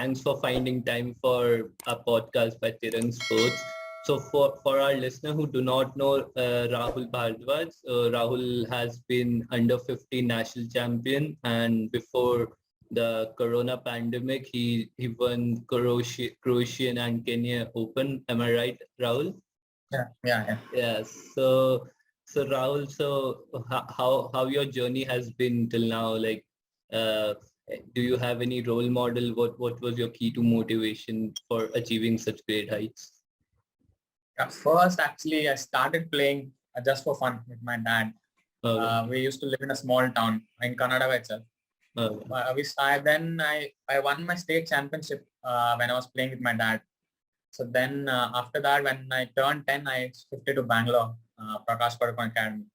thanks for finding time for a podcast by Tirang Sports. So for our listener who do not know Rahul Bharadwaj, Rahul has been under 15 national champion, and before the corona pandemic, he won Croatian and Kenya Open. Am I right, Rahul? Yeah. Yes. So Rahul, so how your journey has been till now? Like, uh, do you have any role model? What was your key to motivation for achieving such great heights? First, actually, I started playing just for fun with my dad. Okay. We used to live in a small town in Kannada itself. I won my state championship when I was playing with my dad. So then after that, when I turned 10, I shifted to Bangalore, Prakash Padukone Academy.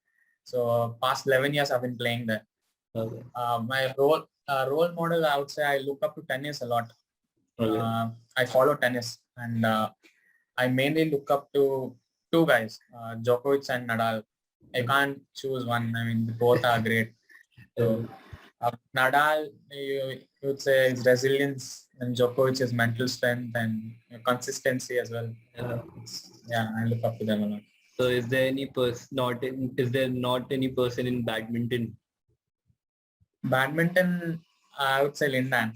So past 11 years, I've been playing there. Okay. My role model, I would say I look up to tennis a lot. Okay. I follow tennis, and I mainly look up to two guys, Djokovic and Nadal. I can't choose one. I mean, both are great. So Nadal, you would say his resilience, and Djokovic is mental strength and consistency as well. I look up to them a lot. So is there any is there not any person in badminton? Badminton, I would say Lindan.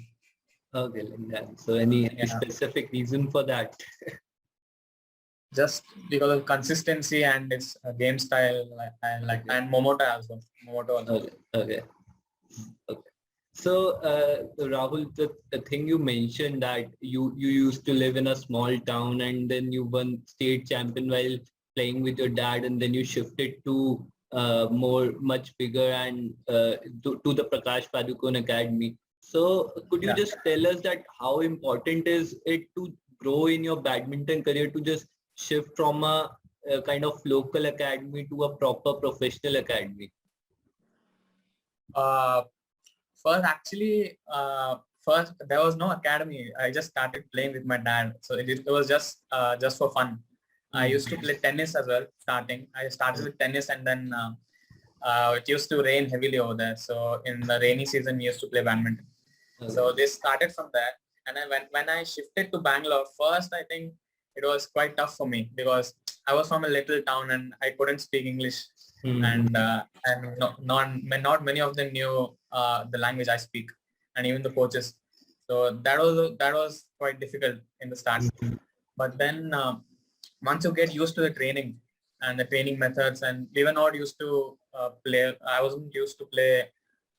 Okay, Lindan. So any specific reason for that? Just because of consistency and its game style, and Momota also. Okay. So Rahul, the thing you mentioned that you used to live in a small town and then you won state champion while playing with your dad, and then you shifted to much bigger and to the Prakash Padukone Academy. So could you just tell us that how important is it to grow in your badminton career to just shift from a kind of local academy to a proper professional academy? First there was no academy. I just started playing with my dad, so it was just for fun. I used to play tennis as well. I started with tennis, and then it used to rain heavily over there. So in the rainy season, we used to play badminton. So this started from there, and then when I shifted to Bangalore, first I think it was quite tough for me because I was from a little town and I couldn't speak English, and not many of them knew the language I speak, and even the coaches. So that was quite difficult in the start. But then once you get used to the training and the training methods, and we were not used to play. I wasn't used to play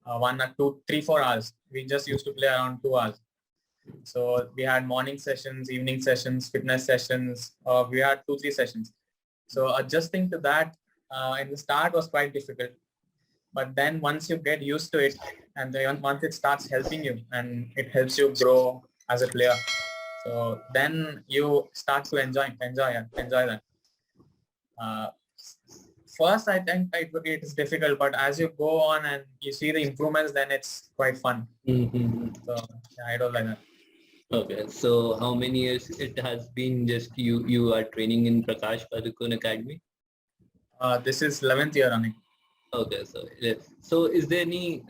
1 or 2, 3, 4 hours. We just used to play around 2 hours. So we had morning sessions, evening sessions, fitness sessions. We had 2, 3 sessions. So adjusting to that in the start was quite difficult. But then once you get used to it, and then once it starts helping you and it helps you grow as a player, so then you start to enjoy that. First, I think it is difficult, but as you go on and you see the improvements, then it's quite fun. So I don't like that. Okay, so how many years it has been just you are training in Prakash Padukone Academy? This is 11th year running. Okay, so is there any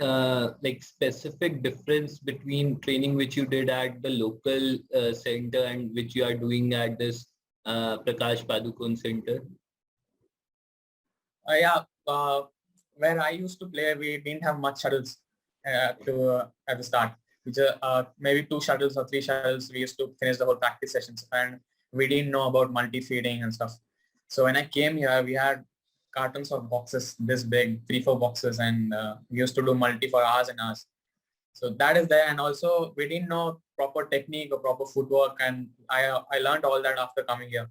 like specific difference between training which you did at the local center and which you are doing at this Prakash Padukone Center? Where I used to play, we didn't have much shuttles at the start. Maybe 2 shuttles or 3 shuttles. We used to finish the whole practice sessions, and we didn't know about multi-feeding and stuff. So when I came here, we had cartons of boxes this big, 3, 4 boxes, and we used to do multi for hours and hours. So that is there, and also we didn't know proper technique or proper footwork, and I learned all that after coming here.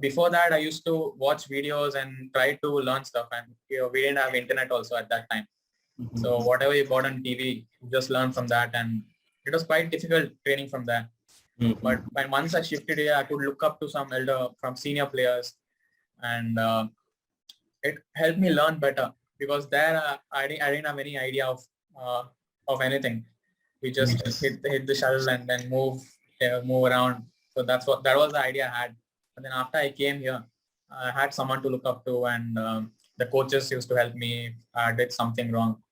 Before that, I used to watch videos and try to learn stuff, and we didn't have internet also at that time. So whatever you got on TV, you just learn from that, and it was quite difficult training from there. But once I shifted here, I could look up to some senior players, and it helped me learn better because there I didn't have any idea of anything. We just hit the shuttle and then move around. So that was the idea I had. And then after I came here, I had someone to look up to, and the coaches used to help me if I did something wrong.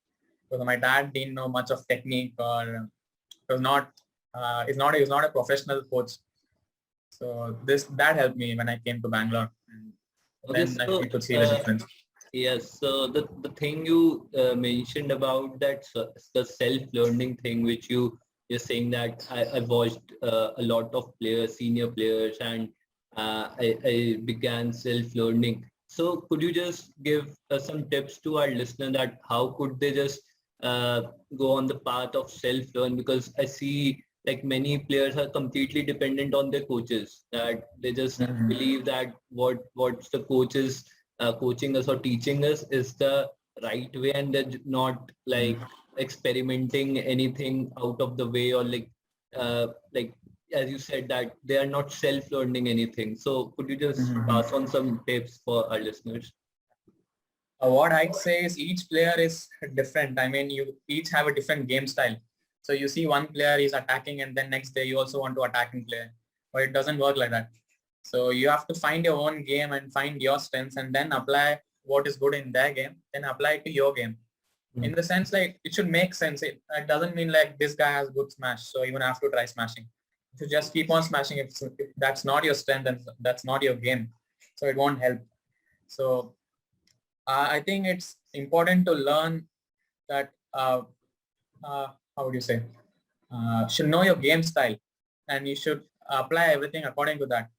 Because my dad didn't know much of technique, or was not he's not a professional coach. So that helped me when I came to Bangalore. And Okay, then so I could see the difference. yes, so the thing you mentioned about that the self-learning thing, which you're saying that I watched a lot of players, senior players, and I began self-learning. So could you just give some tips to our listener that how could they just uh, go on the path of self-learn? Because I see like many players are completely dependent on their coaches, that they just Mhm. believe that what's the coaches coaching us or teaching us is the right way, and they're not like experimenting anything out of the way, or like as you said that they are not self-learning anything. So could you just Mhm. pass on some tips for our listeners? What I'd say is each player is different. I mean, you each have a different game style. So you see one player is attacking and then next day you also want to attack and play. But it doesn't work like that. So you have to find your own game and find your strengths and then apply what is good in their game, then apply it to your game. In the sense like it should make sense. It doesn't mean like this guy has good smash, so you have to try smashing. You just keep on smashing. If that's not your strength and that's not your game, so it won't help. So I think it's important to learn that how would you say should know your game style and you should apply everything according to that.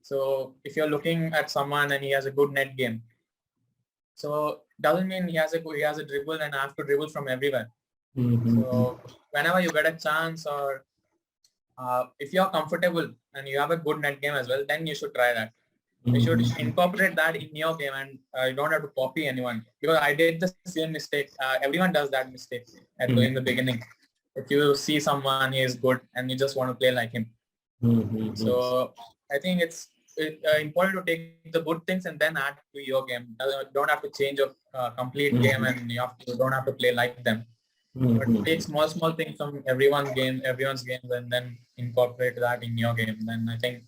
So if you're looking at someone and he has a good net game, so doesn't mean he has a dribble and I have to dribble from everywhere. Mm-hmm. So whenever you get a chance or if you're comfortable and you have a good net game as well, then you should try that. You should incorporate that in your game and you don't have to copy anyone. Because I did the same mistake. Everyone does that mistake in the beginning. If you see someone he is good and you just want to play like him. So I think it's important to take the good things and then add to your game. Don't have to change your complete game and you don't have to play like them. But take small things from everyone's games, and then incorporate that in your game. Then I think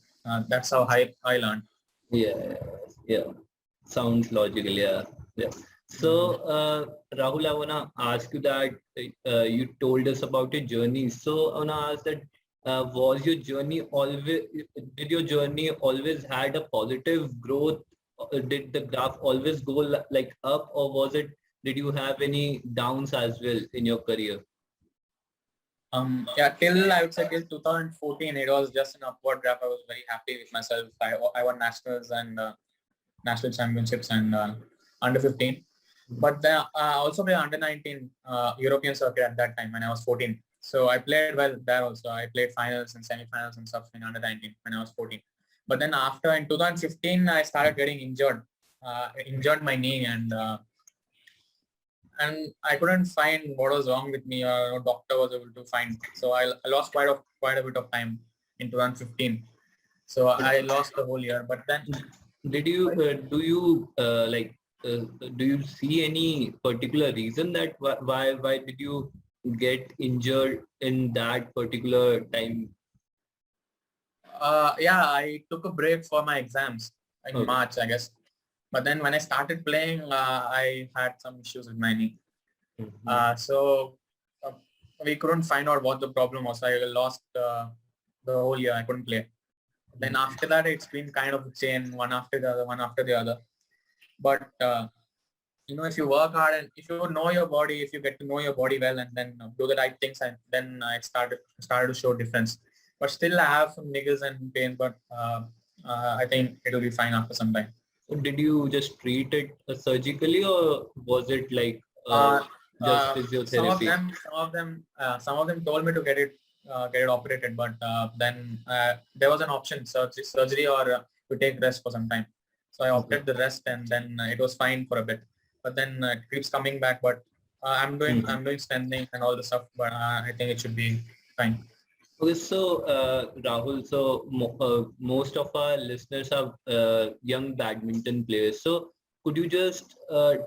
that's how I learned. Yeah, yeah. Sounds logical, yeah. Yeah. So, Rahul, I wanna ask you that you told us about your journey. So I wanna ask that was your journey always, did your journey always had a positive growth? Did the graph always go like up, or did you have any downs as well in your career? Yeah, till I would say till 2014, it was just an upward graph. I was very happy with myself. I won nationals and national championships and under 15. But then I also played under 19 European circuit at that time when I was 14. So I played well there also. I played finals and semi-finals and stuff in under 19 when I was 14. But then after in 2015, I started getting injured. Injured my knee and I couldn't find what was wrong with me or no doctor was able to find. So I lost quite a bit of time in 2015. So I lost the whole year. But then Did you do you see any particular reason that why did you get injured in that particular time? yeah, I took a break for my exams in Okay. March, I guess. But then when I started playing, I had some issues with my knee. Mhm. So we couldn't find out what the problem was. I lost the whole year. I couldn't play. Then after that, it's been kind of a chain, one after the other, one after the other. But if you work hard and if you know your body, if you get to know your body well and then do the right things, and then it started to show difference. But still, I have some niggles and pain, but I think it'll be fine after some time. So did you just treat it surgically, or was it like Uh, just some of physiotherapy? them, some of them told me to get it operated, but then there was an option, surgery or to take rest for some time. So I Okay. opted the rest, and then it was fine for a bit. But then it keeps coming back. But I'm doing strengthening and all the stuff, but I think it should be fine. Okay, so Rahul, so most of our listeners are young badminton players. So could you just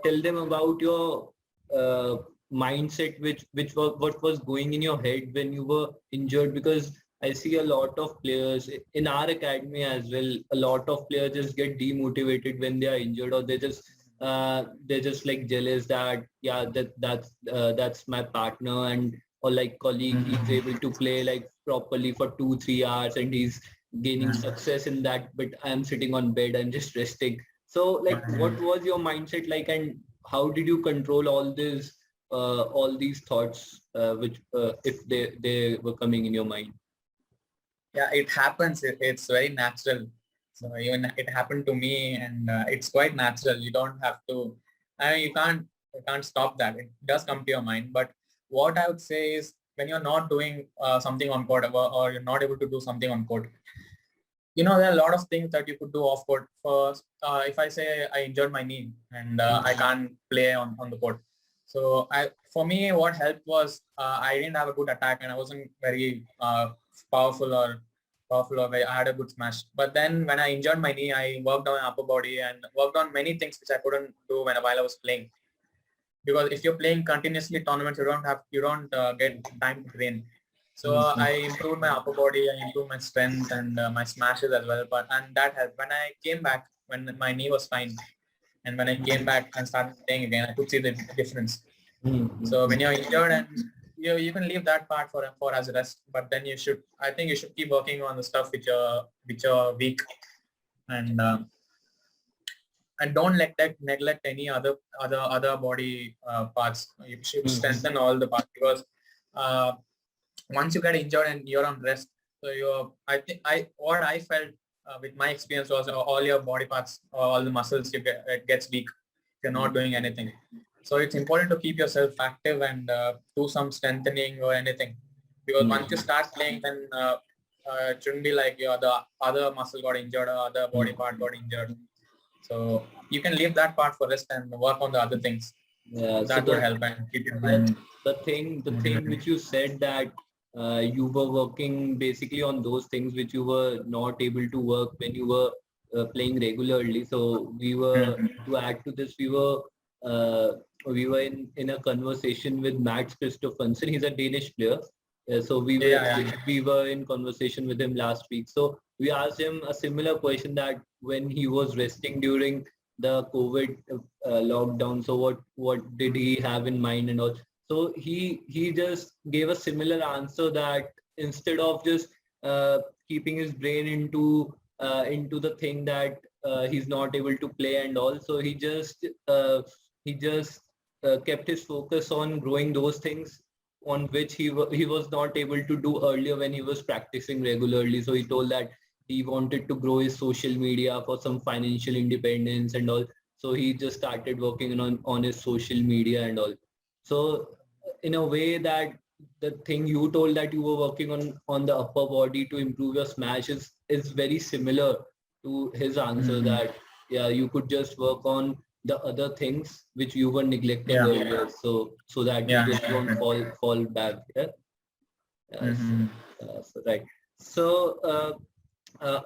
tell them about your uh, mindset, which was what was going in your head when you were injured? Because I see a lot of players in our academy as well. A lot of players just get demotivated when they are injured, or they're just like jealous that yeah that's my partner and or like colleague he's able to play like properly for 2-3 hours and he's gaining success in that, but I'm sitting on bed, I'm just resting. So like, what was your mindset like, and how did you control all these thoughts, which if they were coming in your mind? Yeah, it happens. It's very natural. So even it happened to me, and it's quite natural. You don't have to. I mean, you can't stop that. It does come to your mind. But what I would say is, when you're not doing something on court, or you're not able to do something on court, there are a lot of things that you could do off court. First, if I say I injured my knee and I can't play on the court. So for me, what helped was I didn't have a good attack and I wasn't very powerful or I had a good smash. But then when I injured my knee, I worked on my upper body and worked on many things which I couldn't do while I was playing. Because if you're playing continuously tournaments, you don't get time to train. So I improved my upper body, I improved my strength and my smashes as well. And that helped. When I came back, when my knee was fine, and when I came back and started playing again, I could see the difference. So when you're injured and you can leave that part for as a rest, but then I think you should keep working on the stuff which are weak, and don't neglect any other body parts. You should strengthen all the parts, because once you get injured and you're on rest, so what I felt with my experience was all your body parts, all the muscles it gets weak if you're not doing anything. So it's important to keep yourself active and do some strengthening or anything, because once you start playing, then it shouldn't be like the other muscle got injured or other body part got injured. So you can leave that part for rest and work on the other things. Yeah, that would help and keep your mind. The thing which you said, that you were working basically on those things which you were not able to work when you were playing regularly. So to add to this, we were in a conversation with Max Christophersen. He's a Danish player. So we were in conversation with him last week. So we asked him a similar question, that when he was resting during the COVID lockdown, so what did he have in mind and all. So he just gave a similar answer, that instead of just keeping his brain into the thing that he's not able to play and all, so he just kept his focus on growing those things on which he was not able to do earlier when he was practicing regularly. So he told that he wanted to grow his social media for some financial independence and all. So he just started working on his social media and all. So in a way, that the thing you told, that you were working on the upper body to improve your smash, is very similar to his answer, that you could just work on the other things which you were neglecting earlier, so that you just don't fall back. So, right. So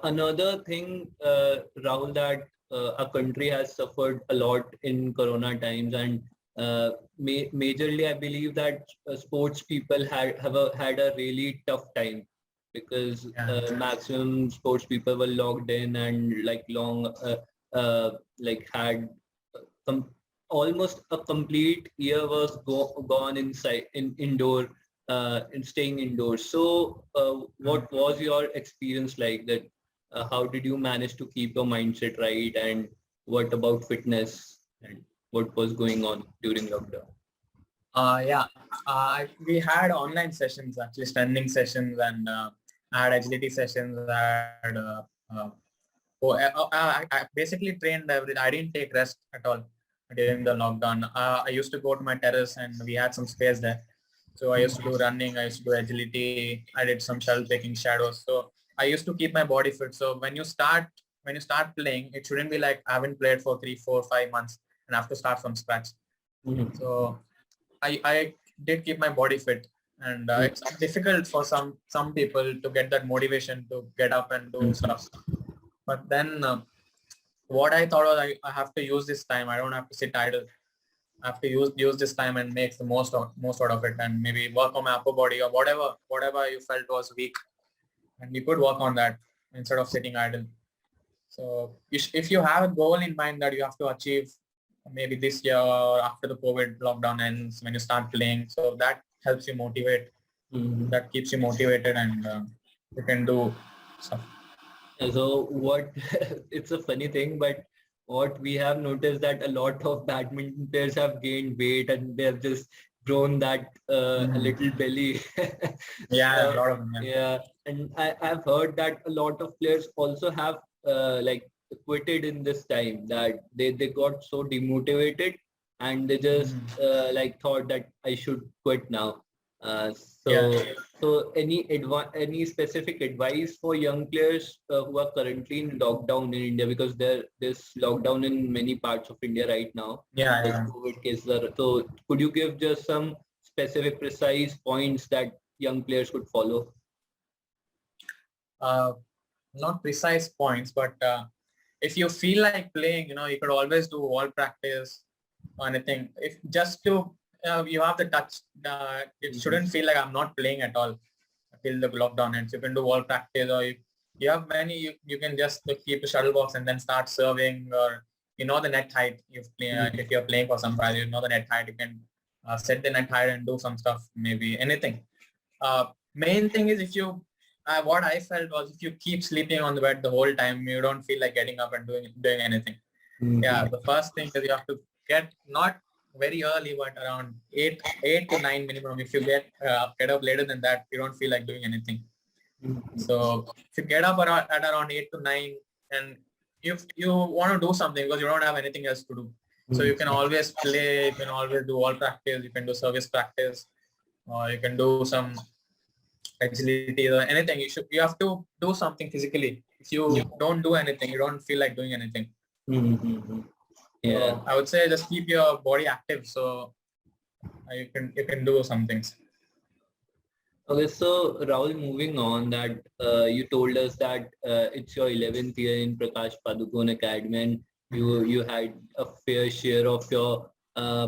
another thing, Rahul, that our country has suffered a lot in Corona times, and majorly I believe that sports people had a really tough time, because maximum sports people were locked in, and had almost a complete year was gone indoor, and staying indoors. So what was your experience like that? How did you manage to keep your mindset right, and what about fitness, and what was going on during lockdown? We had online sessions, actually strengthening sessions, and I had agility sessions. I basically trained everything. I didn't take rest at all during the lockdown. I used to go to my terrace, and we had some space there. So I used to do running, I used to do agility, I did some shuttle taking shadows. So I used to keep my body fit. So when you start playing, it shouldn't be like I haven't played for 3, 4, 5 months and I have to start from scratch. So I did keep my body fit, and it's difficult for some people to get that motivation to get up and do stuff. But then what I thought was, I have to use this time. I don't have to sit idle. I have to use this time and make the most out of it, and maybe work on my upper body or whatever you felt was weak, and you could work on that instead of sitting idle. So if you have a goal in mind that you have to achieve, maybe this year or after the COVID lockdown ends, when you start playing, so that helps you motivate that keeps you motivated, and you can do stuff. So what, it's a funny thing, but what we have noticed that a lot of badminton players have gained weight and they have just grown that a little belly. Yeah, a So lot of them. yeah, and I've heard that a lot of players also have like quitted in this time, that they got so demotivated and they just like thought that I should quit now. Uh, Yeah. so so any specific advice for young players who are currently in lockdown in India, because there's lockdown in many parts of India right now, Yeah, like yeah. COVID cases are. So could you give just some specific, precise points that young players could follow? Uh, Not precise points, but if you feel like playing, you could always do wall practice or anything. If just to you have the touch, it shouldn't feel like I'm not playing at all till the lockdown ends. You can do wall practice, or you have many. You can just keep a shuttle box and then start serving, or the net height. If you're playing for somebody, the net height. You can set the net height and do some stuff. Maybe anything. Main thing is, if you what I felt was, if you keep sleeping on the bed the whole time, you don't feel like getting up and doing anything. Yeah, the first thing is you have to get not very early, but around 8 to 9 minimum. If you get up later than that, you don't feel like doing anything. So if you get up at around 8 to 9, and if you want to do something because you don't have anything else to do, so you can always play, you can always do all practice, you can do service practice, or you can do some agility or anything. You have to do something physically. If you don't do anything, you don't feel like doing anything. Yeah. So I would say just keep your body active, so you can do some things. Okay, so Rahul, moving on, that you told us that it's your 11th year in Prakash Padukone Academy, and you had a fair share of your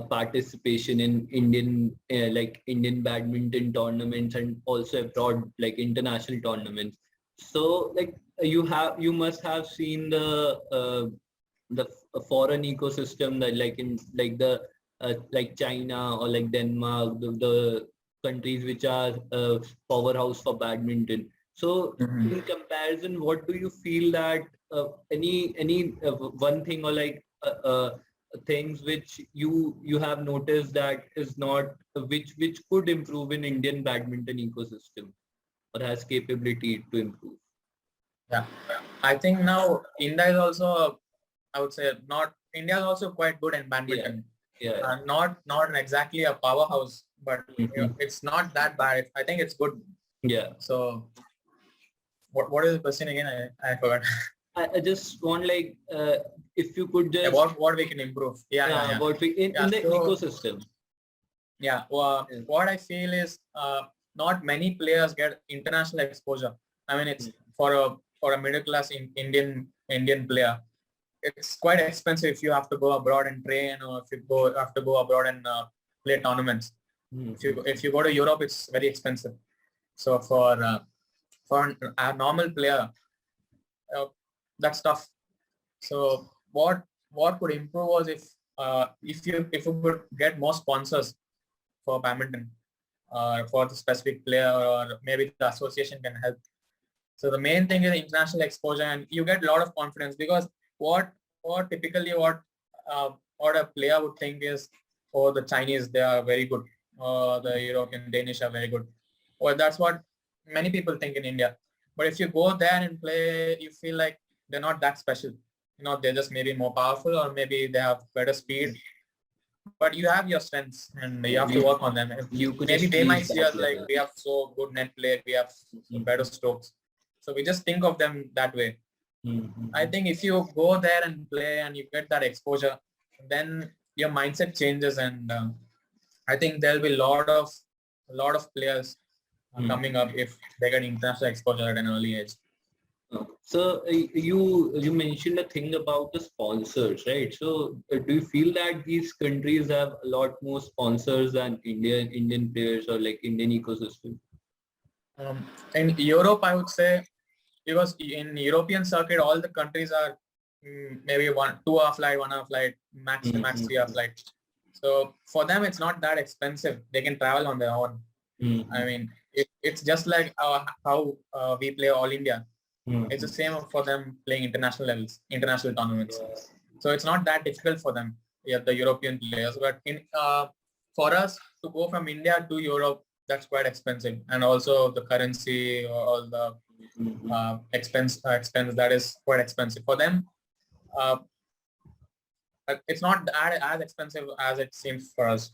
participation in Indian badminton tournaments and also abroad, like international tournaments. So like you must have seen the foreign ecosystem, that like in like the like China or like Denmark, the countries which are powerhouse for badminton. So in comparison, what do you feel that any one thing, or like things which you have noticed that is not, which could improve in Indian badminton ecosystem or has capability to improve? Yeah, I think now India is also, I would say, not India is also quite good in badminton. Yeah. Not exactly a powerhouse, but it's not that bad. I think it's good. Yeah. So what is the question again? I forgot. I just want, like, if you could just what we can improve. Yeah. what we in the ecosystem. Yeah. What I feel is not many players get international exposure. I mean, it's for a middle class Indian player, it's quite expensive if you have to go abroad and train, or if you have to go abroad and play tournaments. If you go to Europe, it's very expensive. So for a normal player, that's tough. So what could improve was if you could get more sponsors for badminton, for the specific player, or maybe the association can help. So the main thing is international exposure, and you get a lot of confidence, because what a player would think is, oh, the Chinese, they are very good, or the European, Danish are very good. Well, that's what many people think in India. But if you go there and play, you feel like they're not that special. They're just maybe more powerful, or maybe they have better speed. But you have your strengths, and you have to work on them. Maybe they might see us like, we have so good net play, we have better strokes. So we just think of them that way. I think if you go there and play and you get that exposure, then your mindset changes, and I think there'll be a lot of players coming up if they get international exposure at an early age. So you mentioned a thing about the sponsors, right? So do you feel that these countries have a lot more sponsors than Indian players, or like Indian ecosystem? In Europe, I would say, because in European circuit, all the countries are maybe 2 hour flight, 1 hour flight, max 3 hour flight. So for them, it's not that expensive. They can travel on their own. I mean, it's just like how we play All India. It's the same for them playing international levels, international tournaments. Yeah. So it's not that difficult for them, the European players. But for us to go from India to Europe, that's quite expensive, and also the currency or all the expense that is quite expensive for them. Uh, it's not as expensive as it seems for us.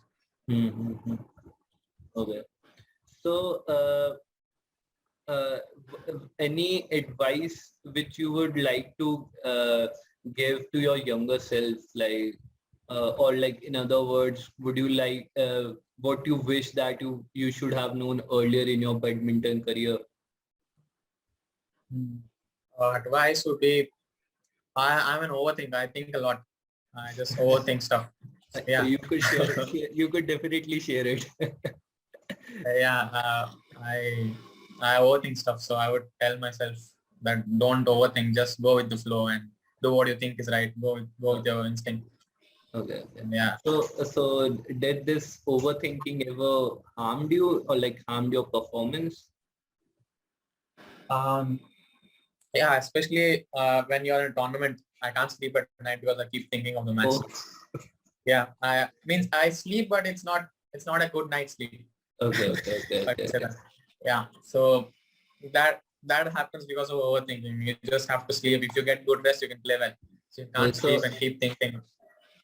Okay. So, any advice which you would like to give to your younger self, like, or like in other words, would you like what you wish that you should have known earlier in your badminton career? Advice would be, I'm an overthinker. I think a lot. I just overthink stuff. Yeah. You could share it. You could definitely share it. Yeah. I overthink stuff. So I would tell myself that don't overthink. Just go with the flow and do what you think is right. Go with your instinct. Okay. Yeah. So did this overthinking ever harmed you or like harmed your performance? Yeah, especially when you're in a tournament, I can't sleep at night because I keep thinking of the match. Oh, Yeah, I sleep, but it's not a good night's sleep. okay. I can say that. Yeah, so that happens because of overthinking. You just have to sleep. If you get good rest, you can play well. So you can't sleep and keep thinking.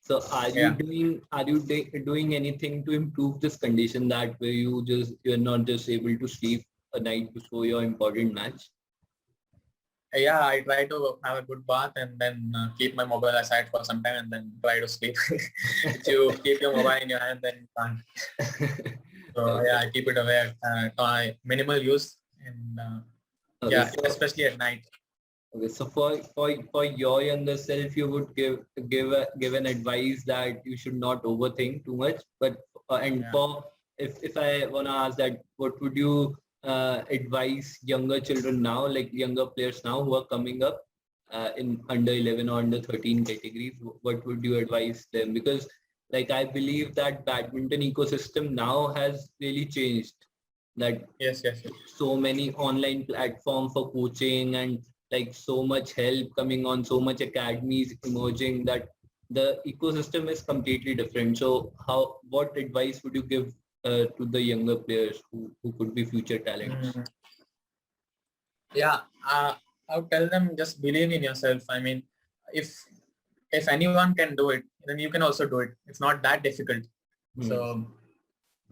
So are you doing anything to improve this condition that way you're not just able to sleep a night before your important match? Yeah, I try to have a good bath and then keep my mobile aside for some time and then try to sleep. If you keep your mobile in your hand, then you can't. So yeah, I keep it away. Minimal use and Okay, especially at night. Okay, so for your younger self, you would give an advice that you should not overthink too much. But for if I wanna ask that, what would you advise younger children now, like younger players now who are coming up in under 11 or under 13 categories? What would you advise them? Because like I believe that badminton ecosystem now has really changed. That yes. so many online platforms for coaching and like so much help coming on, so much academies emerging that the ecosystem is completely different. So what advice would you give to the younger players who could be future talents? Yeah, I would tell them just believe in yourself. I mean, if anyone can do it, then you can also do it. It's not that difficult. So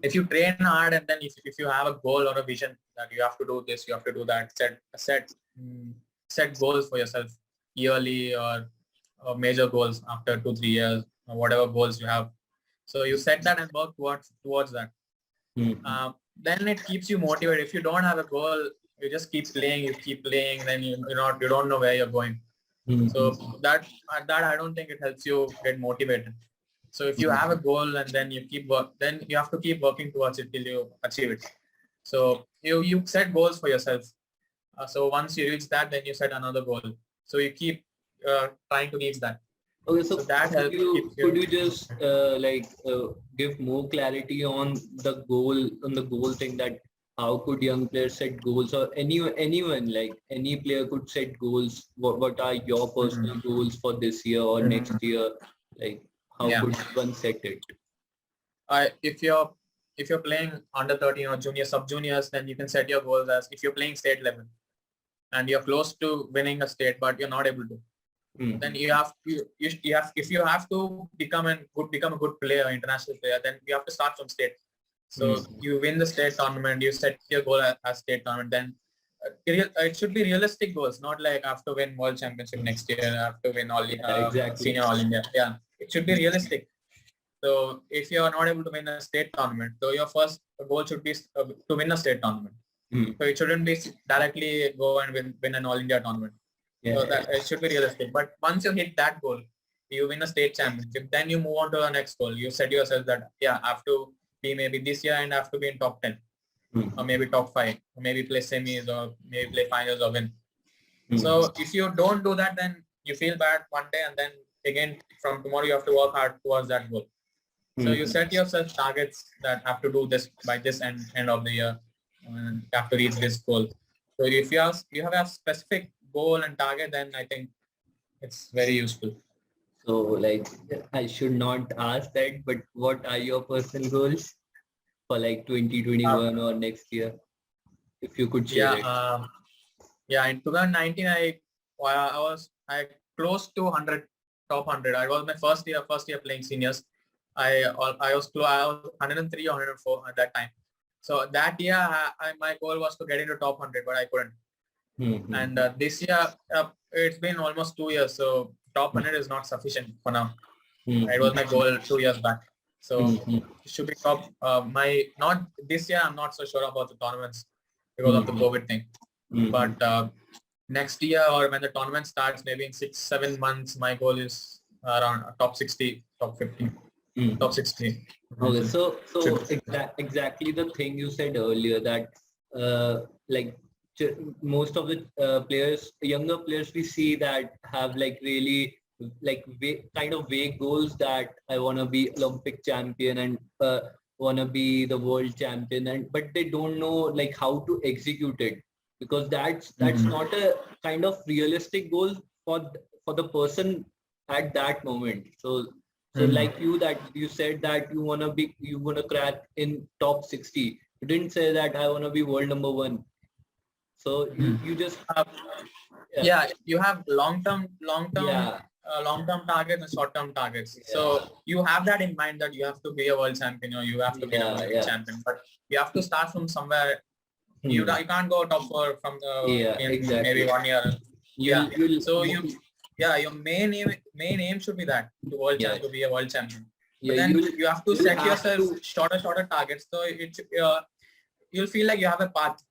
if you train hard and then if you have a goal or a vision that you have to do this, you have to do that, set goals for yourself yearly or major goals after 2-3 years or whatever goals you have. So you set that and work towards that. Then it keeps you motivated. If you don't have a goal, you just keep playing, then you don't know where you're going. So that I don't think it helps you get motivated. So if you have a goal and then then you have to keep working towards it till you achieve it. So you set goals for yourself. So once you reach that, then you set another goal. So you keep trying to reach that. Okay, so that helps. Could you just give more clarity on the goal thing, that how could young players set goals, or anyone like any player could set goals? What are your personal goals for this year or next year? Like how could one set it? If you're playing under 13 or junior sub juniors, then you can set your goals as if you're playing state level and you're close to winning a state but you're not able to. Then you have if you have to become a good player, international player, then you have to start from state. So you win the state tournament, you set your goal as state tournament, then it should be realistic goals, not like I have to win world championship next year, I have to win senior all India. Yeah, it should be realistic. So if you are not able to win a state tournament, so your first goal should be to win a state tournament. So it shouldn't be directly go and win an all India tournament. So that it should be realistic. But once you hit that goal, you win a state championship, then you move on to the next goal. You set yourself that, I have to be maybe this year and I have to be in top 10 or maybe top 5 or maybe play semis or maybe play finals or win. So if you don't do that, then you feel bad one day and then again from tomorrow you have to work hard towards that goal. So you set yourself targets that have to do this by this end of the year, and you have to reach this goal. So if you have a specific goal and target, then I think it's very useful. So like I should not ask that, but what are your personal goals for like 2021 or next year? If you could share it. Yeah. In 2019, I close to 100 top 100. I was my first year playing seniors. I was 103 or 104 at that time. So that year, my goal was to get into top 100, but I couldn't. Mm-hmm. And this year, it's been almost 2 years, so top 100 is not sufficient for now. Mm-hmm. It was my goal 2 years back. So it should be top. Not this year. I'm not so sure about the tournaments because of the COVID thing. But next year or when the tournament starts, maybe in 6-7 months, my goal is around top 60, top 50, top 60. Okay, so exactly the thing you said earlier that like most of the players, younger players we see that have like really like kind of vague goals that I want to be Olympic champion and want to be the world champion, and but they don't know like how to execute it, because that's not a kind of realistic goal for the person at that moment. So like you, that you said that you wanna crack in top 60. You didn't say that I wanna be world number 1. So you just you have long-term targets and short-term targets. So you have that in mind that you have to be a world champion or you have to be an Olympic champion, but you have to start from somewhere. You can't go top 4 from maybe 1 year. Your main aim should be that to be a world champion. But then you have to set yourself shorter targets. So you'll feel like you have a path,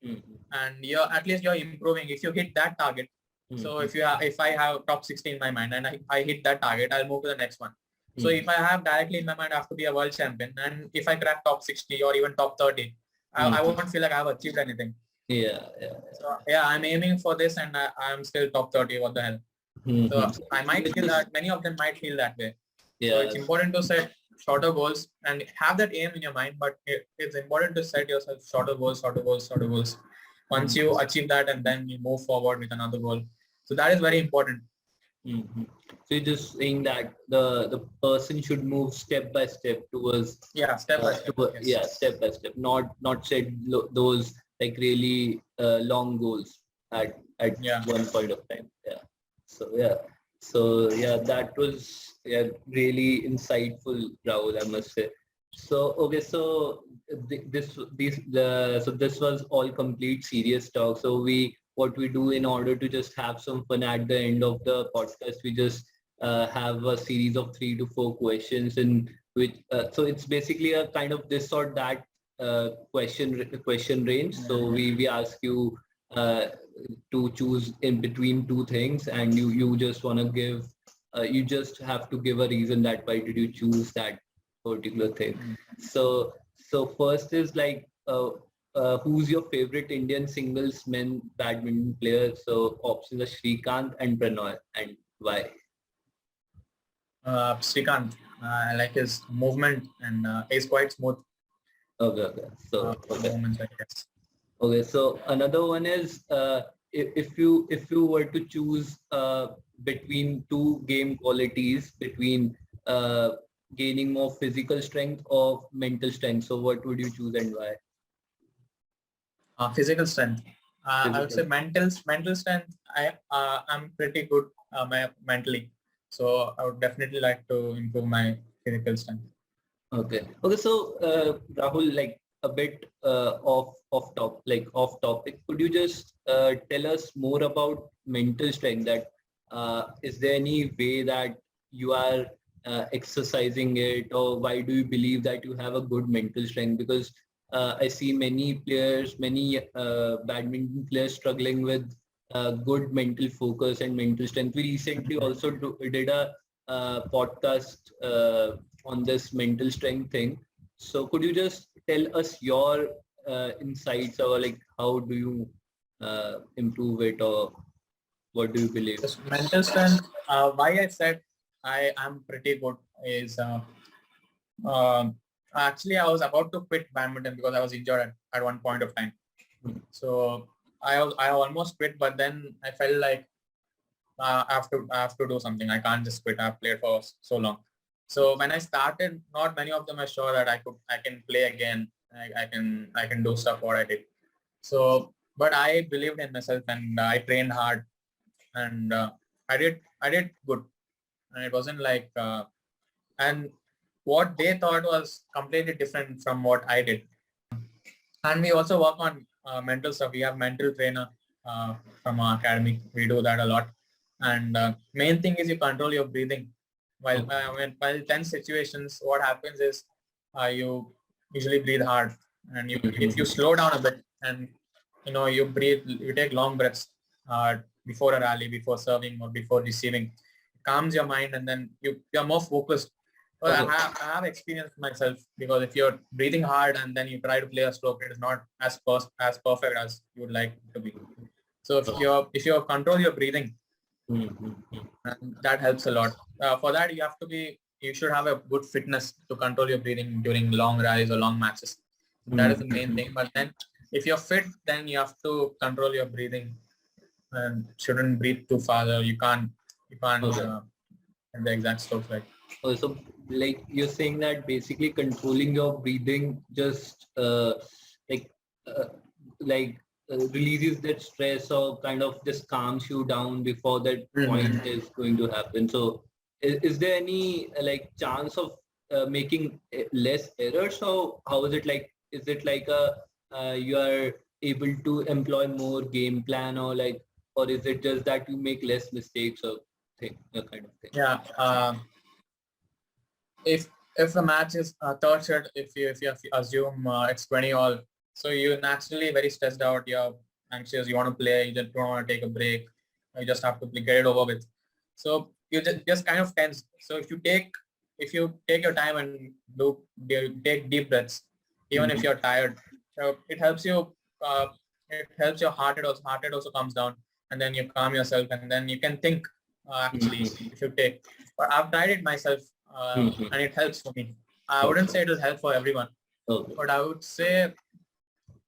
and at least you're improving if you hit that target. So if I have top 60 in my mind and I hit that target, I'll move to the next one. So if I have directly in my mind I have to be a world champion, and if I crack top 60 or even top 30, I won't feel like I have achieved anything. So I'm aiming for this, and I'm still top 30. What the hell? So I might feel that many of them might feel that way. So it's important to set shorter goals and have that aim in your mind, but it's important to set yourself shorter goals. Once you achieve that, and then you move forward with another goal. So that is very important. So you're just saying that the person should move step by step towards step by step. Step by step, not set those like really long goals at one point of time. So that was really insightful, Rahul, I must say. So okay, so this was all complete serious talk. So what we do in order to just have some fun at the end of the podcast, we just have a series of 3 to 4 questions, in which so it's basically a kind of this or that question range. So we ask you to choose in between 2 things, and you just want to give you just have to give a reason that why did you choose that particular thing. So first is like who's your favorite Indian singles men badminton player? So options are Srikant and Prannoy, and why? Srikant. I like his movement, and he's quite smooth. Okay. So movements, I guess. Okay, so another one is if you were to choose between 2 game qualities, between gaining more physical strength or mental strength, so what would you choose and why? Physical strength. I would say mental strength. I'm pretty good mentally, so I would definitely like to improve my physical strength. Okay. So Rahul, like a bit off topic. Could you just tell us more about mental strength? That is there any way that you are exercising it, or why do you believe that you have a good mental strength? Because I see many badminton players struggling with good mental focus and mental strength. We recently also did a podcast on this mental strength thing. So could you just tell us your insights, or like how do you improve it, or what do you believe? This mental strength, why I said I am pretty good is Actually, I was about to quit badminton because I was injured at one point of time. So I almost quit, but then I felt like I have to do something. I can't just quit. I've played for so long. So when I started, not many of them are sure that I can play again. I can do stuff what I did. So, but I believed in myself and I trained hard and I did good. And it wasn't like and what they thought was completely different from what I did. And we also work on mental stuff. We have mental trainer from our academy. We do that a lot. And main thing is you control your breathing. While tense situations, what happens is you usually breathe hard, and if you slow down a bit and you breathe, you take long breaths before a rally, before serving or before receiving, it calms your mind, and then you're more focused. Well, I have experienced myself because if you're breathing hard and then you try to play a stroke, it is not as perfect as you would like it to be. So if you control your breathing, that helps a lot. For that, you should have a good fitness to control your breathing during long rallies or long matches. That is the main thing. But then if you're fit, then you have to control your breathing and shouldn't breathe too fast. Or you can't get the exact strokes right. So like you're saying that basically controlling your breathing just like uh, releases that stress or kind of just calms you down before that point is going to happen. So is there any like chance of making less errors, or how is it like? Is it like you are able to employ more game plan, or like, or is it just that you make less mistakes or kind of thing? Yeah. If the match is third set, if you assume it's 20 all, so you're naturally very stressed out. You're anxious. You want to play. You just don't want to take a break. You just have to get it over with. So you just kind of tense. So if you take your time and take deep breaths, even if you're tired, so it helps you. It helps your heart rate also comes down, and then you calm yourself, and then you can think. Actually, if you take, but I've tried it myself. And it helps for me. I wouldn't say it will help for everyone, but I would say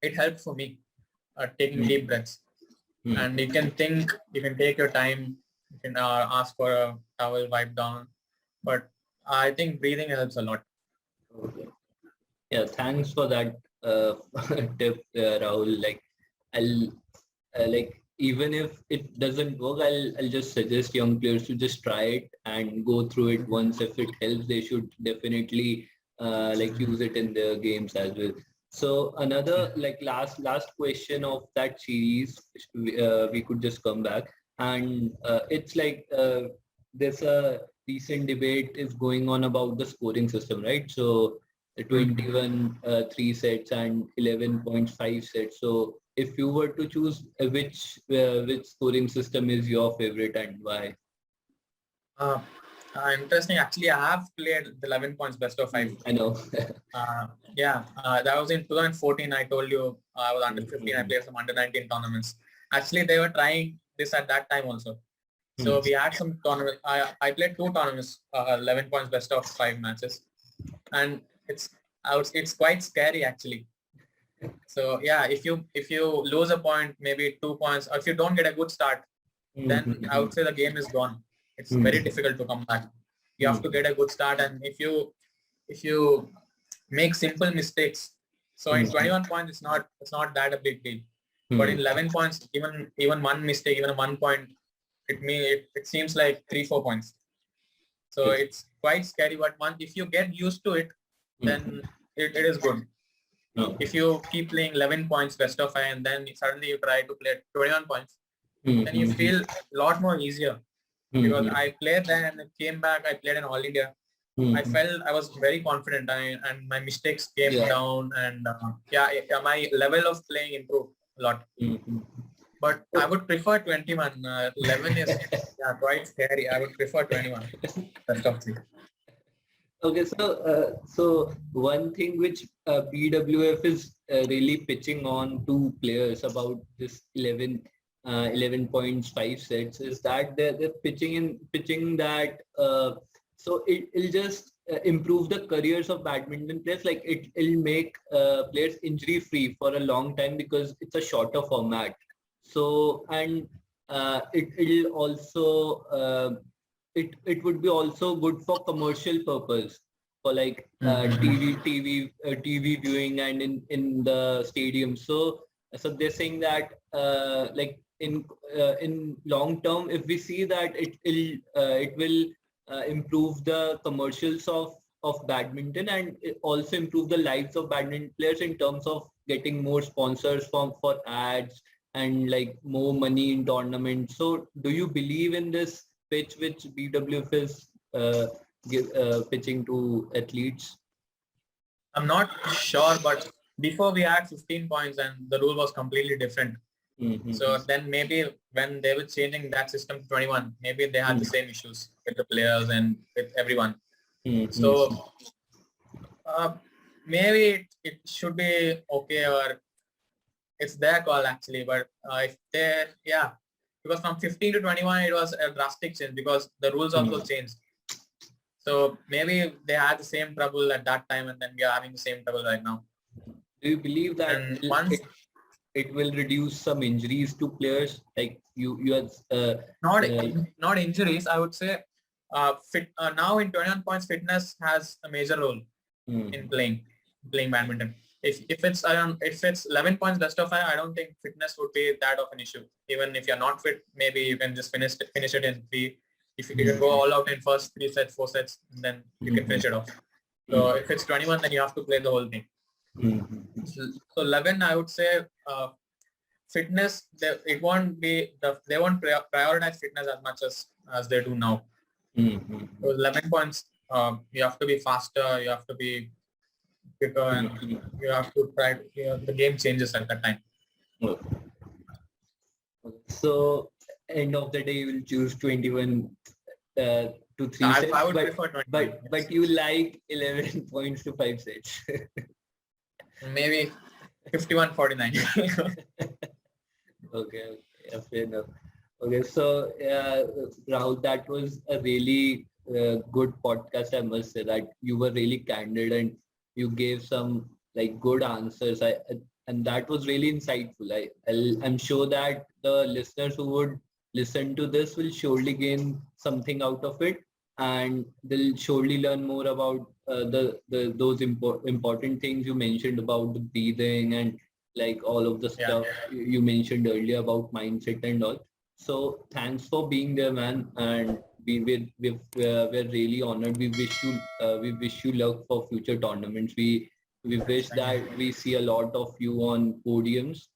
it helped for me taking deep breaths. And you can think, you can take your time, you can ask for a towel, wipe down. But I think breathing helps a lot. Okay. Yeah, thanks for that tip, Rahul. Like, I'll like even if it doesn't work, I'll just suggest young players to just try it and go through it once. If it helps, they should definitely like use it in their games as well. So another like last question of that series, we could just come back, and it's like there's a recent debate is going on about the scoring system, right? So the 21 3 sets and 11.5 sets. So if you were to choose which scoring system is your favorite and why? Interesting. Actually, I have played the 11 points best of 5. I know. That was in 2014. I told you I was under 15. I played some under 19 tournaments. Actually, they were trying this at that time also. So we had some tournaments. I played 2 tournaments, 11 points best of 5 matches, and it's quite scary actually. So yeah, if you lose a point, maybe 2 points, or if you don't get a good start, then I would say the game is gone. It's very difficult to come back. You have to get a good start, and if you make simple mistakes, so in 21 points, it's not that a big deal. But in 11 points, even one mistake, even 1 point, it seems like 3-4 points. So it's quite scary. But if you get used to it, then it is good. If you keep playing 11 points best of 5 and then suddenly you try to play 21 points, then you feel a lot more easier. Because I played there and came back, I played in All India. I felt I was very confident and my mistakes came down, and my level of playing improved a lot. But I would prefer 21. 11 is quite scary. I would prefer 21. Best of 3. Okay, so one thing which BWF is really pitching on to players about this 11.5 sets is that they're pitching that so it'll just improve the careers of badminton players. Like it'll make players injury free for a long time because it's a shorter format. So and it'll also it would be also good for commercial purpose for like TV viewing and in the stadium. So they're saying that like in long term, if we see that it will improve the commercials of badminton, and it also improve the lives of badminton players in terms of getting more sponsors for ads and like more money in tournaments. So do you believe in this pitch which BWF is pitching to athletes? I'm not sure, but before we had 15 points and the rule was completely different. So then maybe when they were changing that system to 21, maybe they had the same issues with the players and with everyone. So maybe it should be okay, or it's their call actually. But if they, because from 15 to 21, it was a drastic change because the rules also changed. So maybe they had the same trouble at that time, and then we are having the same trouble right now. Do you believe that it will reduce some injuries to players? Like you had not injuries. I would say now in 21 points, fitness has a major role in playing badminton. If it's 11 points best of 5, I don't think fitness would be that of an issue. Even if you're not fit, maybe you can just finish it in 3. If you can go all out in first 3 sets, 4 sets, then you can finish it off. So if it's 21, then you have to play the whole thing. So 11, I would say fitness. They won't prioritize fitness as much as they do now. So 11 points. You have to be faster. You have to be quicker, and you have to try. The game changes at that time. So end of the day, you will choose 21 to 3 sets. I would prefer 21. But you like 11 points to 5 sets. Maybe 51-49. Okay, fair enough. Okay, so Rahul, that was a really good podcast. I must say that you were really candid and you gave some like good answers. And that was really insightful. I'm sure that the listeners who would listen to this will surely gain something out of it, and they'll surely learn more about those important things you mentioned about the breathing and like all of the stuff you mentioned earlier about mindset and all. So thanks for being there, man. And we're really honored. We wish you luck for future tournaments. We wish that we see a lot of you on podiums